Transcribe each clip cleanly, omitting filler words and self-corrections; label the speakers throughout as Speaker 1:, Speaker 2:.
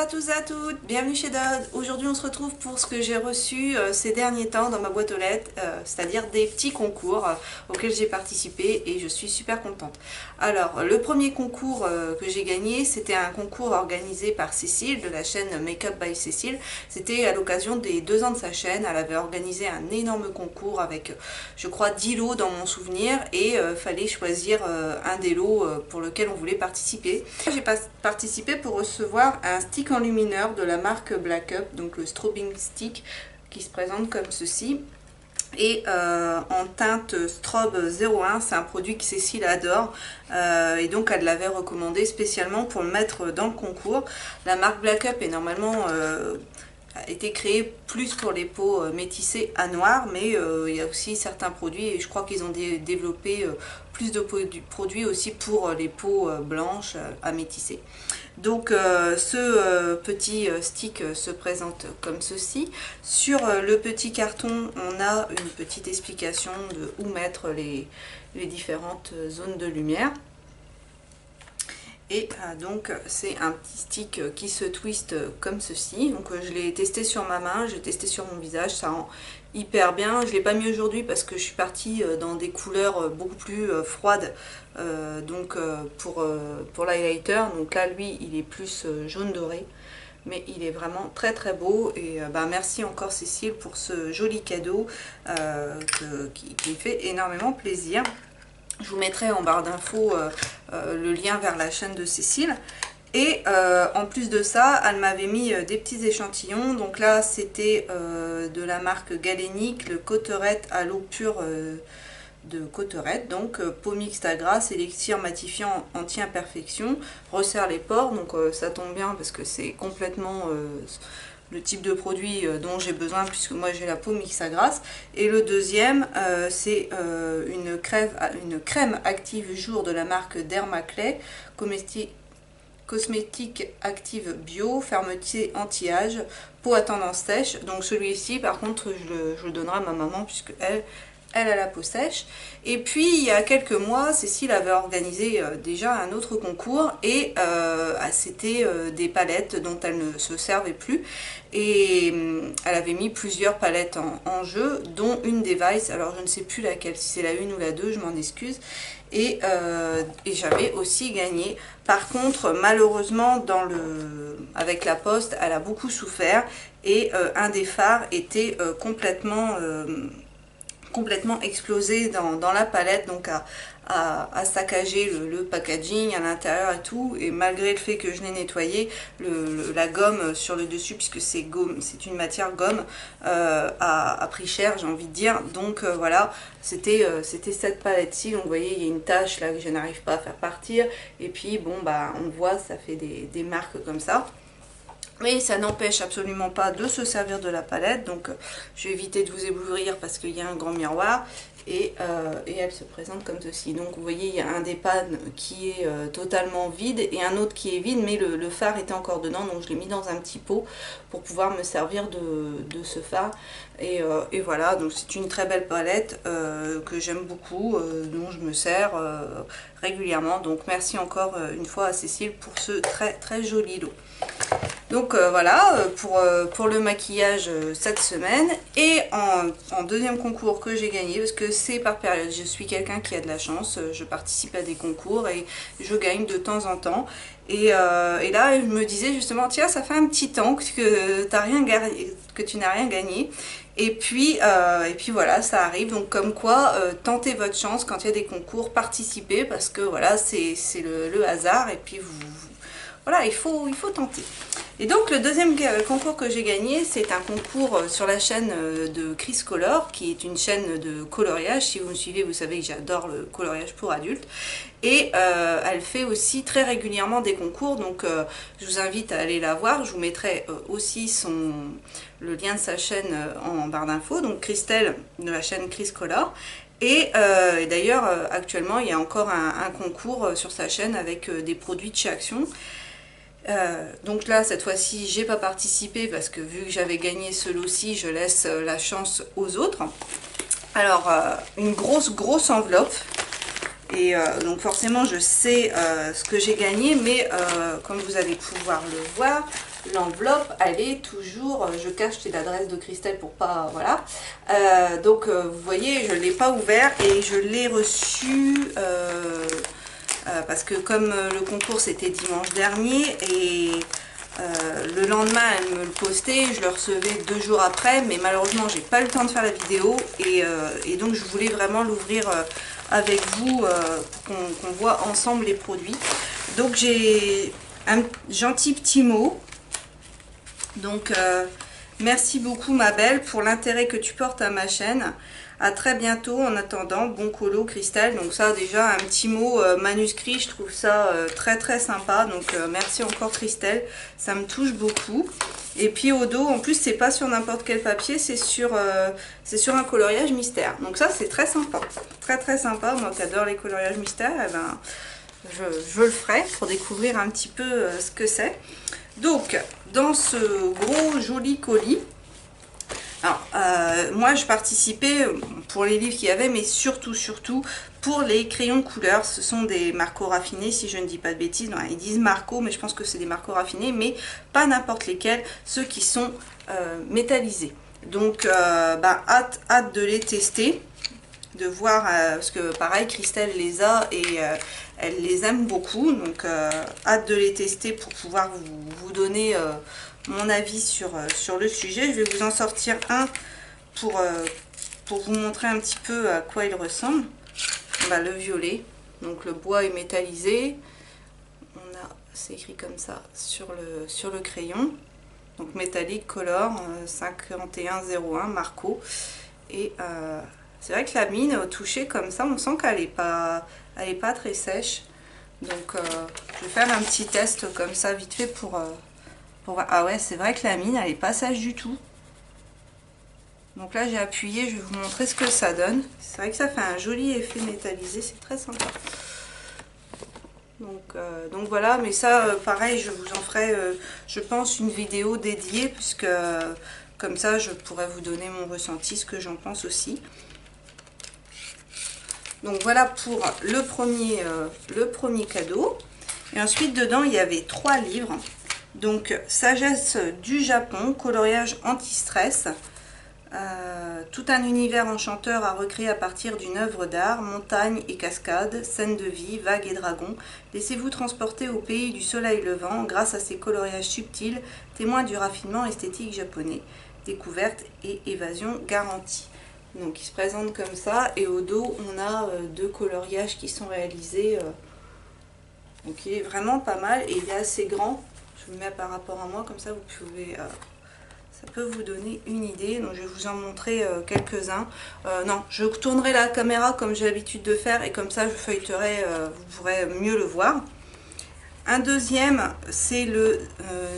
Speaker 1: à tous et à toutes, bienvenue chez Dodd. Aujourd'hui on se retrouve pour ce que j'ai reçu ces derniers temps dans ma boîte aux lettres, c'est-à-dire des petits concours auxquels j'ai participé et je suis super contente. Alors le premier concours que j'ai gagné, c'était un concours organisé par Cécile de la chaîne Make-up by Cécile. C'était à l'occasion des 2 ans de sa chaîne. Elle avait organisé un énorme concours avec je crois 10 lots dans mon souvenir et fallait choisir un des lots pour lequel on voulait participer. J'ai participé pour recevoir un stick enlumineur de la marque Black Up, donc le strobing stick qui se présente comme ceci et en teinte strobe 01. C'est un produit que Cécile adore et donc elle l'avait recommandé spécialement pour le mettre dans le concours. La marque Black Up est normalement a été créée plus pour les peaux métissées à noir, mais il y a aussi certains produits et je crois qu'ils ont développé plus de produits aussi pour les peaux blanches à métisser. Donc ce petit stick se présente comme ceci. Sur le petit carton, on a une petite explication de où mettre les différentes zones de lumière. Et donc c'est un petit stick qui se twiste comme ceci. Donc je l'ai testé sur ma main, j'ai testé sur mon visage, ça rend hyper bien. Je ne l'ai pas mis aujourd'hui parce que je suis partie dans des couleurs beaucoup plus froides pour l'highlighter. Donc là lui il est plus jaune doré. Mais il est vraiment très très beau et merci encore Cécile pour ce joli cadeau qui me fait énormément plaisir. Je vous mettrai en barre d'infos le lien vers la chaîne de Cécile. Et en plus de ça, elle m'avait mis des petits échantillons. Donc là, c'était de la marque Galénic, le Cotterette à l'eau pure de Cotterette. Donc peau mixte à grasse, élixir matifiant anti-imperfection, resserre les pores. Donc ça tombe bien parce que c'est complètement le type de produit dont j'ai besoin puisque moi j'ai la peau mixte à grasse. Et le deuxième c'est une crème active jour de la marque Dermaclay, cosmétique active bio, fermeté anti-âge, peau à tendance sèche. Donc celui-ci par contre je le donnerai à ma maman puisque elle a la peau sèche. Et puis il y a quelques mois, Cécile avait organisé déjà un autre concours et c'était des palettes dont elle ne se servait plus. Et elle avait mis plusieurs palettes en jeu, dont une Device. Alors je ne sais plus laquelle, si c'est la 1 ou la 2, je m'en excuse. Et j'avais aussi gagné. Par contre, malheureusement, avec la poste, elle a beaucoup souffert. Et un des fards était complètement explosé dans la palette, donc à saccager le packaging à l'intérieur et tout. Et malgré le fait que je l'ai nettoyé, la gomme sur le dessus, puisque c'est une matière gomme, a pris cher, j'ai envie de dire. Donc voilà, c'était cette palette-ci. Donc vous voyez, il y a une tache là que je n'arrive pas à faire partir. Et puis bon, on voit, ça fait des marques comme ça. Mais ça n'empêche absolument pas de se servir de la palette. Donc je vais éviter de vous éblouir parce qu'il y a un grand miroir. Et elle se présente comme ceci. Donc vous voyez, il y a un des pannes qui est totalement vide et un autre qui est vide, mais le fard était encore dedans. Donc je l'ai mis dans un petit pot pour pouvoir me servir de ce fard. Et voilà, donc c'est une très belle palette que j'aime beaucoup, dont je me sers régulièrement. Donc merci encore une fois à Cécile pour ce très très joli lot. Donc voilà pour le maquillage cette semaine. Et en deuxième concours que j'ai gagné, parce que c'est par période, je suis quelqu'un qui a de la chance, je participe à des concours et je gagne de temps en temps. Et là je me disais justement, tiens, ça fait un petit temps que tu n'as rien gagné. Et puis voilà, ça arrive. Donc comme quoi, tentez votre chance quand il y a des concours, participez, parce que voilà, c'est le hasard. Et puis voilà, il faut tenter. Et donc le deuxième concours que j'ai gagné, c'est un concours sur la chaîne de Chris Color, qui est une chaîne de coloriage. Si vous me suivez, vous savez que j'adore le coloriage pour adultes. Et elle fait aussi très régulièrement des concours, donc je vous invite à aller la voir. Je vous mettrai aussi le lien de sa chaîne en barre d'infos, donc Christelle de la chaîne Chris Color. Et d'ailleurs, actuellement, il y a encore un concours sur sa chaîne avec des produits de chez Action. Donc là cette fois-ci j'ai pas participé parce que vu que j'avais gagné ce lot-ci, je laisse la chance aux autres. Alors une grosse enveloppe et donc forcément je sais ce que j'ai gagné, mais comme vous allez pouvoir le voir, l'enveloppe, elle est toujours, je cache l'adresse de Christelle pour pas, voilà. Donc vous voyez, je ne l'ai pas ouvert et je l'ai reçu parce que comme le concours c'était dimanche dernier et le lendemain elle me le postait, je le recevais 2 jours après, mais malheureusement j'ai pas eu le temps de faire la vidéo et donc je voulais vraiment l'ouvrir avec vous pour qu'on voit ensemble les produits. Donc j'ai un gentil petit mot. Donc merci beaucoup ma belle pour l'intérêt que tu portes à ma chaîne. À très bientôt, en attendant, bon colo Christelle. Donc ça déjà un petit mot manuscrit, je trouve ça très très sympa. Donc merci encore Christelle, ça me touche beaucoup. Et puis au dos, en plus c'est pas sur n'importe quel papier, c'est sur un coloriage mystère. Donc ça c'est très sympa, très très sympa. Moi qui adore les coloriages mystères, eh ben, je le ferai pour découvrir un petit peu ce que c'est. Donc dans ce gros joli colis, alors, moi je participais pour les livres qu'il y avait, mais surtout pour les crayons de couleur. Ce sont des Marco raffinés, si je ne dis pas de bêtises. Non, ils disent Marco, mais je pense que c'est des Marco raffinés, mais pas n'importe lesquels, ceux qui sont métallisés. Donc hâte de les tester, de voir, parce que pareil Christelle les a et elle les aime beaucoup, donc hâte de les tester pour pouvoir vous donner mon avis sur le sujet. Je vais vous en sortir un pour vous montrer un petit peu à quoi il ressemble. Le violet, donc le bois est métallisé, c'est écrit comme ça sur le crayon, donc métallique color 5101 Marco. Et c'est vrai que la mine au toucher comme ça, on sent qu'elle est pas très sèche. Donc je vais faire un petit test comme ça vite fait pour voir. Ah ouais, c'est vrai que la mine elle est pas sèche du tout. Donc là j'ai appuyé, je vais vous montrer ce que ça donne. C'est vrai que ça fait un joli effet métallisé, c'est très sympa. Donc voilà, mais ça pareil, je vous en ferai je pense une vidéo dédiée, puisque comme ça je pourrais vous donner mon ressenti, ce que j'en pense aussi. Donc voilà pour le premier cadeau. Et ensuite dedans il y avait 3 livres. Donc Sagesse du Japon, coloriage anti-stress. Tout un univers enchanteur à recréer à partir d'une œuvre d'art, montagnes et cascades, scènes de vie, vagues et dragons. Laissez-vous transporter au pays du soleil levant grâce à ces coloriages subtils, témoins du raffinement esthétique japonais. Découverte et évasion garantie. Donc il se présente comme ça, et au dos on a 2 coloriages qui sont réalisés. Donc il est vraiment pas mal et il est assez grand. Je vous le mets par rapport à moi, comme ça vous pouvez... ça peut vous donner une idée. Donc je vais vous en montrer quelques-uns. Non, je tournerai la caméra comme j'ai l'habitude de faire, et comme ça je feuilleterai, vous pourrez mieux le voir. Un deuxième, c'est le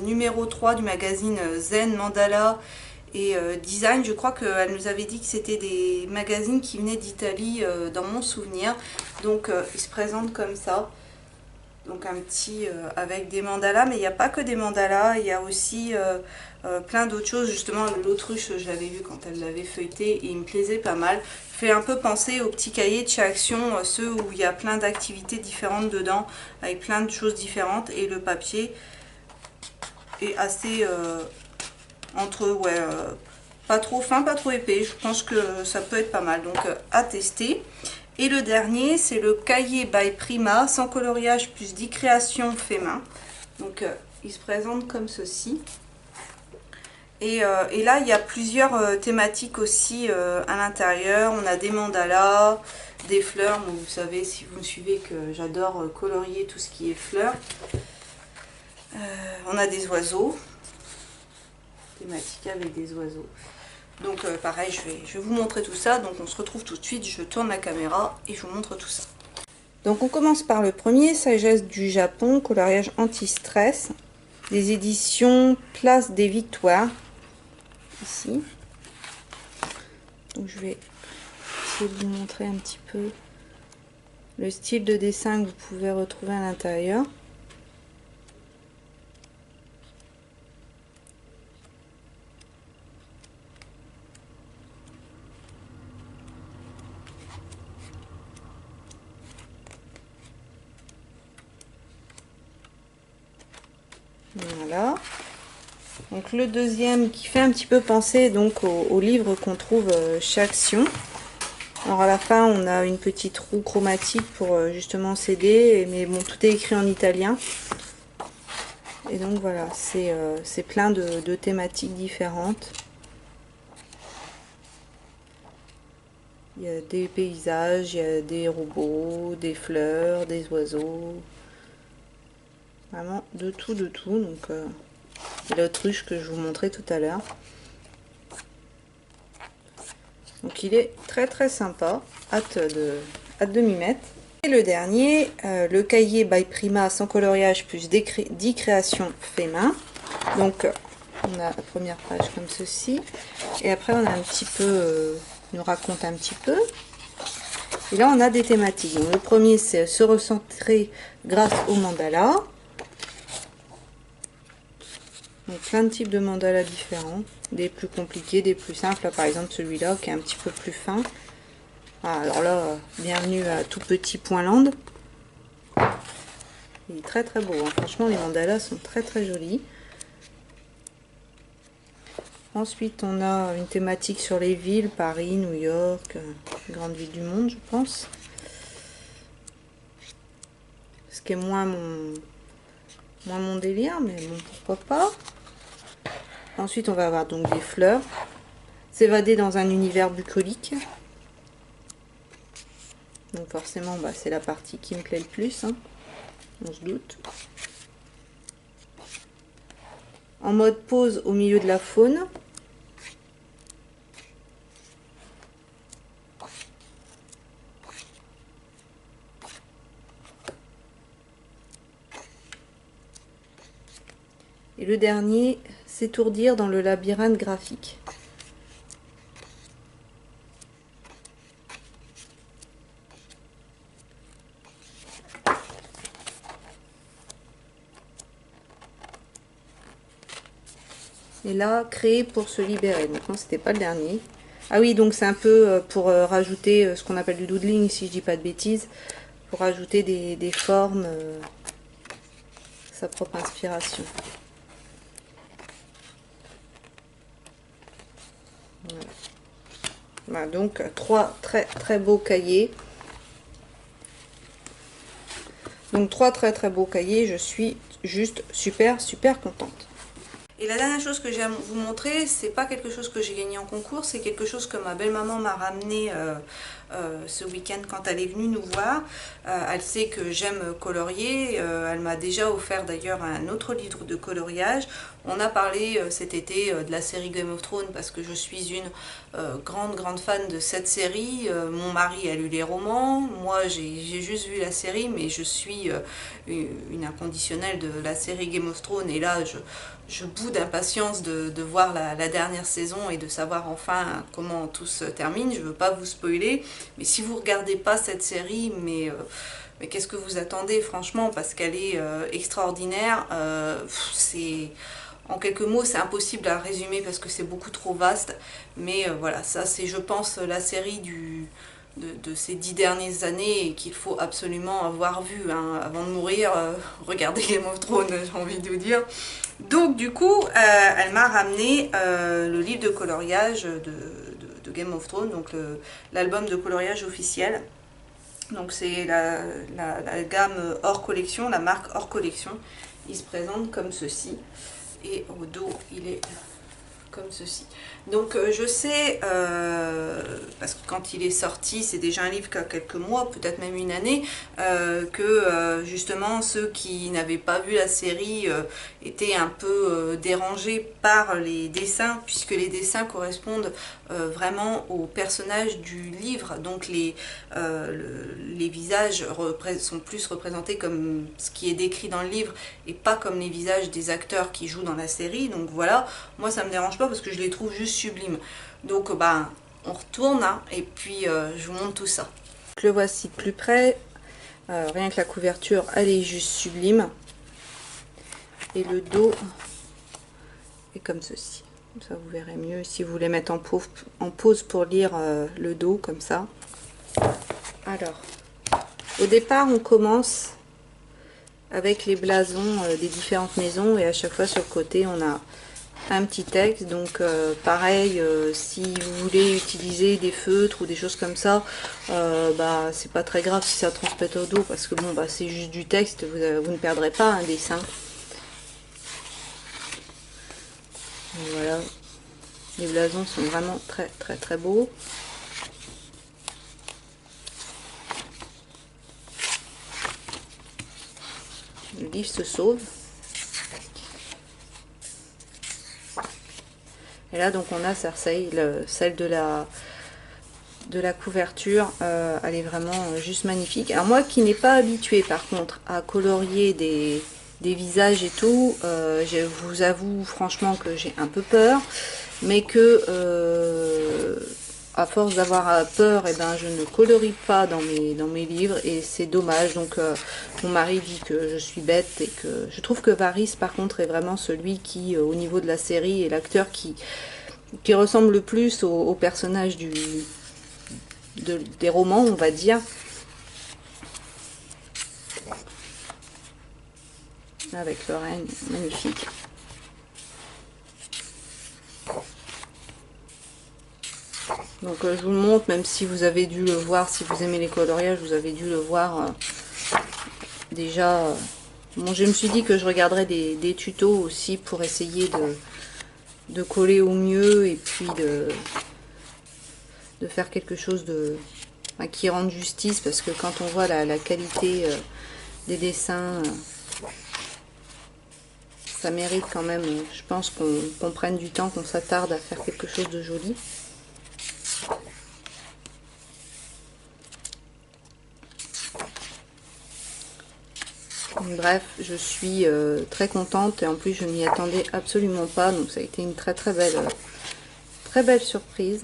Speaker 1: numéro 3 du magazine Zen Mandala et Design. Je crois qu'elle nous avait dit que c'était des magazines qui venaient d'Italie dans mon souvenir. Donc il se présente comme ça. Donc un petit avec des mandalas, mais il n'y a pas que des mandalas, il y a aussi plein d'autres choses. Justement l'autruche, je l'avais vu quand elle l'avait feuilleté et il me plaisait pas mal. Fait un peu penser aux petits cahiers de chez Action, ceux où il y a plein d'activités différentes dedans, avec plein de choses différentes, et le papier est assez entre pas trop fin, pas trop épais. Je pense que ça peut être pas mal, donc à tester. Et le dernier, c'est le cahier by Prima, sans coloriage plus 10 créations fait main. Donc il se présente comme ceci. Et là, il y a plusieurs thématiques aussi à l'intérieur. On a des mandalas, des fleurs. Bon, vous savez, si vous me suivez, que j'adore colorier tout ce qui est fleurs. On a des oiseaux. Thématique avec des oiseaux. Donc pareil, je vais vous montrer tout ça. Donc on se retrouve tout de suite, je tourne la caméra et je vous montre tout ça. Donc on commence par le premier, Sagesse du Japon, coloriage anti-stress, des éditions Place des Victoires, ici. Donc je vais essayer de vous montrer un petit peu le style de dessin que vous pouvez retrouver à l'intérieur. Voilà. Donc le deuxième qui fait un petit peu penser donc au livre qu'on trouve chez Action. Alors à la fin on a une petite roue chromatique pour justement s'aider, mais bon, tout est écrit en italien. Et donc voilà, c'est plein de thématiques différentes. Il y a des paysages, il y a des robots, des fleurs, des oiseaux. Vraiment de tout, de tout. Donc l'autruche que je vous montrais tout à l'heure. Donc il est très très sympa. Hâte de m'y mettre. Et le dernier, le cahier by Prima sans coloriage plus 10 créations fait main. Donc on a la première page comme ceci. Et après on a un petit peu... nous raconte un petit peu. Et là on a des thématiques. Donc, le premier c'est se recentrer grâce au mandala. Donc plein de types de mandalas différents, des plus compliqués, des plus simples. Là, par exemple celui-là qui est un petit peu plus fin. Ah, alors là, bienvenue à tout petit point land. Il est très très beau, hein. Franchement les mandalas sont très très jolis. Ensuite, on a une thématique sur les villes, Paris, New York, les grandes villes du monde, je pense. Ce qui est moins mon délire, mais bon, pourquoi pas. Ensuite, on va avoir donc des fleurs. S'évader dans un univers bucolique. Donc forcément, bah, c'est la partie qui me plaît le plus, hein. On se doute. En mode pause au milieu de la faune. Et le dernier, s'étourdir dans le labyrinthe graphique. Et là, créer pour se libérer. Donc non, c'était pas le dernier. Ah oui, donc c'est un peu pour rajouter ce qu'on appelle du doodling, si je dis pas de bêtises. Pour rajouter des formes, sa propre inspiration. Voilà. Voilà, donc 3 très très beaux cahiers. Donc 3 très très beaux cahiers, je suis juste super contente. Et la dernière chose que j'ai à vous montrer, c'est pas quelque chose que j'ai gagné en concours, c'est quelque chose que ma belle-maman m'a ramené ce week-end quand elle est venue nous voir. Elle sait que j'aime colorier, elle m'a déjà offert d'ailleurs un autre livre de coloriage. On a parlé cet été de la série Game of Thrones parce que je suis une grande fan de cette série. Mon mari a lu les romans, moi j'ai juste vu la série, mais je suis une inconditionnelle de la série Game of Thrones et là je bout d'impatience de voir la dernière saison et de savoir enfin comment tout se termine. Je ne veux pas vous spoiler, mais si vous ne regardez pas cette série, mais qu'est-ce que vous attendez franchement, parce qu'elle est extraordinaire. C'est... En quelques mots, c'est impossible à résumer parce que c'est beaucoup trop vaste, mais voilà, ça c'est je pense la série de ces 10 dernières années et qu'il faut absolument avoir vu hein, avant de mourir. Regardez Game of Thrones, j'ai envie de vous dire. Donc du coup, elle m'a ramené le livre de coloriage de Game of Thrones, donc l'album de coloriage officiel. Donc c'est la gamme hors collection, la marque hors collection. Il se présente comme ceci. Et au dos, il est comme ceci. Donc je sais, parce que quand il est sorti, c'est déjà un livre qui a quelques mois, peut-être même une année, que justement ceux qui n'avaient pas vu la série étaient un peu dérangés par les dessins, puisque les dessins correspondent vraiment aux personnages du livre. Donc les visages sont plus représentés comme ce qui est décrit dans le livre et pas comme les visages des acteurs qui jouent dans la série. Donc voilà, moi ça me dérange pas parce que je les trouve juste sublimes. Donc bah on retourne hein, et puis je vous montre tout ça. Le voici de plus près. Rien que la couverture, elle est juste sublime. Et le dos est comme ceci. Comme ça vous verrez mieux si vous voulez mettre en pause pour lire le dos comme ça. Alors, au départ on commence avec les blasons des différentes maisons et à chaque fois sur le côté on a un petit texte. Donc pareil, si vous voulez utiliser des feutres ou des choses comme ça, bah c'est pas très grave si ça transpète au dos, parce que bon bah c'est juste du texte, vous ne perdrez pas un dessin. Donc, voilà, les blasons sont vraiment très beaux. Le livre se sauve. Et là donc on a Cersei, celle de la couverture, elle est vraiment juste magnifique. Alors moi qui n'ai pas habitué par contre à colorier des visages et tout, je vous avoue franchement que j'ai un peu peur, mais que à force d'avoir peur, et ben je ne colorie pas dans mes livres, et c'est dommage. Donc mon mari dit que je suis bête, et que je trouve que Varys par contre est vraiment celui qui au niveau de la série est l'acteur qui ressemble le plus au personnage des romans, on va dire. Avec le règne, magnifique. Donc je vous le montre, même si vous avez dû le voir, si vous aimez les coloriages, vous avez dû le voir déjà. Bon, je me suis dit que je regarderais des tutos aussi pour essayer de coller au mieux, et puis de faire quelque chose qui rende justice, parce que quand on voit la qualité des dessins, ça mérite quand même, je pense, qu'on prenne du temps, qu'on s'attarde à faire quelque chose de joli. Bref, je suis très contente, et en plus je m'y attendais absolument pas, donc ça a été une très belle surprise.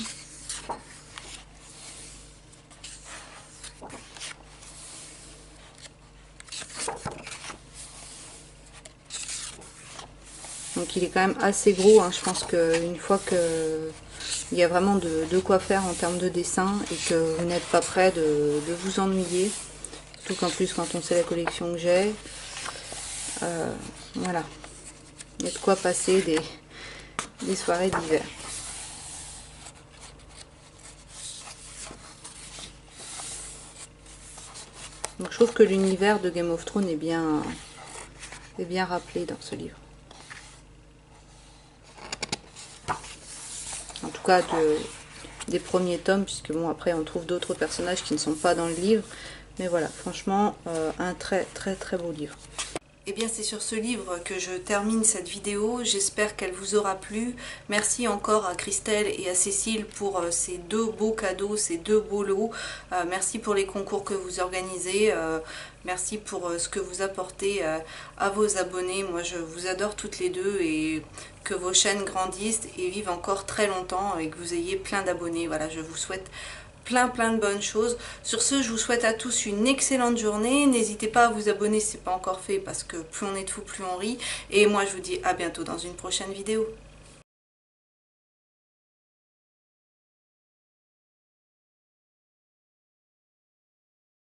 Speaker 1: Donc il est quand même assez gros, hein. Je pense qu'une fois que il y a vraiment de quoi faire en termes de dessin, et que vous n'êtes pas prêt de vous ennuyer, surtout qu'en plus quand on sait la collection que j'ai, voilà, il y a de quoi passer des soirées d'hiver. Donc je trouve que l'univers de Game of Thrones est bien rappelé dans ce livre. En tout cas des premiers tomes, puisque bon après on trouve d'autres personnages qui ne sont pas dans le livre. Mais voilà, franchement un très beau livre. Et bien c'est sur ce livre que je termine cette vidéo, j'espère qu'elle vous aura plu. Merci encore à Christelle et à Cécile pour ces deux beaux cadeaux, ces deux beaux lots. Merci pour les concours que vous organisez, merci pour ce que vous apportez à vos abonnés. Moi je vous adore toutes les deux, et que vos chaînes grandissent et vivent encore très longtemps, et que vous ayez plein d'abonnés. Voilà, je vous souhaite plein de bonnes choses. Sur ce, je vous souhaite à tous une excellente journée. N'hésitez pas à vous abonner si ce n'est pas encore fait, parce que plus on est de fous, plus on rit. Et moi, je vous dis à bientôt dans une prochaine vidéo.